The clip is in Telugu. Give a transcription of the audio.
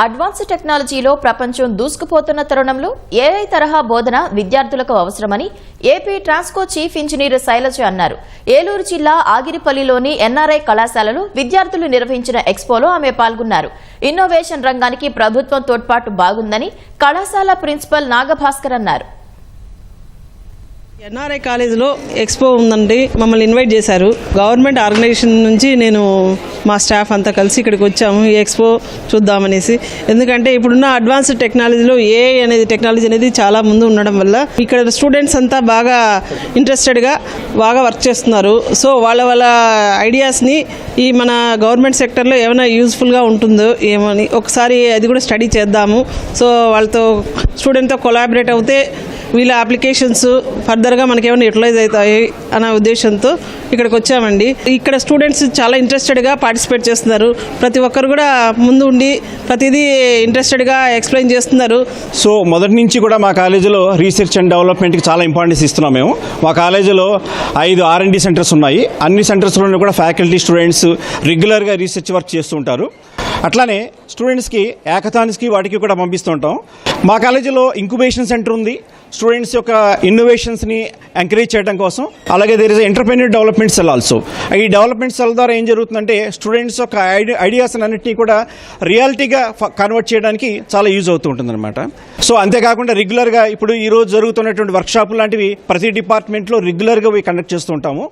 అడ్వాన్స్ టెక్నాలజీలో ప్రపంచం దూసుకుపోతున్న తరుణంలో ఏఐ తరహా బోధన విద్యార్థులకు అవసరమని AP Transco chief engineer Sailaja అన్నారు. ఏలూరు జిల్లా ఆగిరిపల్లిలోని ఎన్ఆర్ఐ కళాశాలలో విద్యార్థులు నిర్వహించిన ఎక్స్పోలో ఆమె పాల్గొన్నారు. ఇన్నోవేషన్ రంగానికి ప్రభుత్వం తోడ్పాటు బాగుందని కళాశాల ప్రిన్సిపల్ నాగభాస్కర్ అన్నారు. ఎన్ఆర్ఐ కాలేజీలో ఎక్స్పో ఉందండి. మమ్మల్ని ఇన్వైట్ చేశారు. గవర్నమెంట్ ఆర్గనైజేషన్ నుంచి నేను మా స్టాఫ్ అంతా కలిసి ఇక్కడికి వచ్చాము ఈ ఎక్స్పో చూద్దామనేసి. ఎందుకంటే ఇప్పుడున్న అడ్వాన్స్ టెక్నాలజీలో ఏఐ అనేది టెక్నాలజీ అనేది చాలా ముందు ఉండడం వల్ల ఇక్కడ స్టూడెంట్స్ అంతా బాగా ఇంట్రెస్టెడ్గా బాగా వర్క్ చేస్తున్నారు. సో వాళ్ళ ఐడియాస్ని ఈ మన గవర్నమెంట్ సెక్టర్లో ఏమైనా యూజ్ఫుల్గా ఉంటుందో ఏమని ఒకసారి అది కూడా స్టడీ చేద్దాము. సో వాళ్ళతో స్టూడెంట్తో కొలాబరేట్ అవుతే వీళ్ళ అప్లికేషన్స్ ఫర్దర్గా మనకేమైనా యూటిలైజ్ అవుతాయి అనే ఉద్దేశంతో ఇక్కడికి వచ్చామండి. ఇక్కడ స్టూడెంట్స్ చాలా ఇంట్రెస్టెడ్గా పార్టిసిపేట్ చేస్తున్నారు. ప్రతి ఒక్కరు కూడా ముందు ఉండి ప్రతిదీ ఇంట్రెస్టెడ్గా ఎక్స్ప్లెయిన్ చేస్తున్నారు. సో మొదటి నుంచి కూడా మా కాలేజీలో రీసెర్చ్ అండ్ డెవలప్మెంట్కి చాలా ఇంపార్టెన్స్ ఇస్తున్నాం. మేము మా కాలేజీలో 5 R&D సెంటర్స్ ఉన్నాయి. అన్ని సెంటర్స్లోనూ కూడా ఫ్యాకల్టీ స్టూడెంట్స్ రెగ్యులర్గా రీసెర్చ్ వర్క్ చేస్తూ ఉంటారు. అట్లానే స్టూడెంట్స్కి యాకథాన్స్కి వాటికి కూడా పంపిస్తూ ఉంటాం. మా కాలేజీలో ఇంక్యుబేషన్ సెంటర్ ఉంది. స్టూడెంట్స్ యొక్క ఇన్నోవేషన్స్ని ఎంకరేజ్ చేయడం కోసం. అలాగే there is entrepreneur development cell also. ఈ డెవలప్మెంట్ సెల్ ద్వారా ఏం జరుగుతుందంటే స్టూడెంట్స్ యొక్క ఐడియాస్ అన్నింటినీ కూడా రియాలిటీగా కన్వర్ట్ చేయడానికి చాలా యూజ్ అవుతూ ఉంటుందన్నమాట. సో అంతేకాకుండా రెగ్యులర్గా ఇప్పుడు ఈరోజు జరుగుతున్నటువంటి వర్క్షాప్ లాంటివి ప్రతి డిపార్ట్మెంట్లో రెగ్యులర్గా కండక్ట్ చేస్తూ ఉంటాము.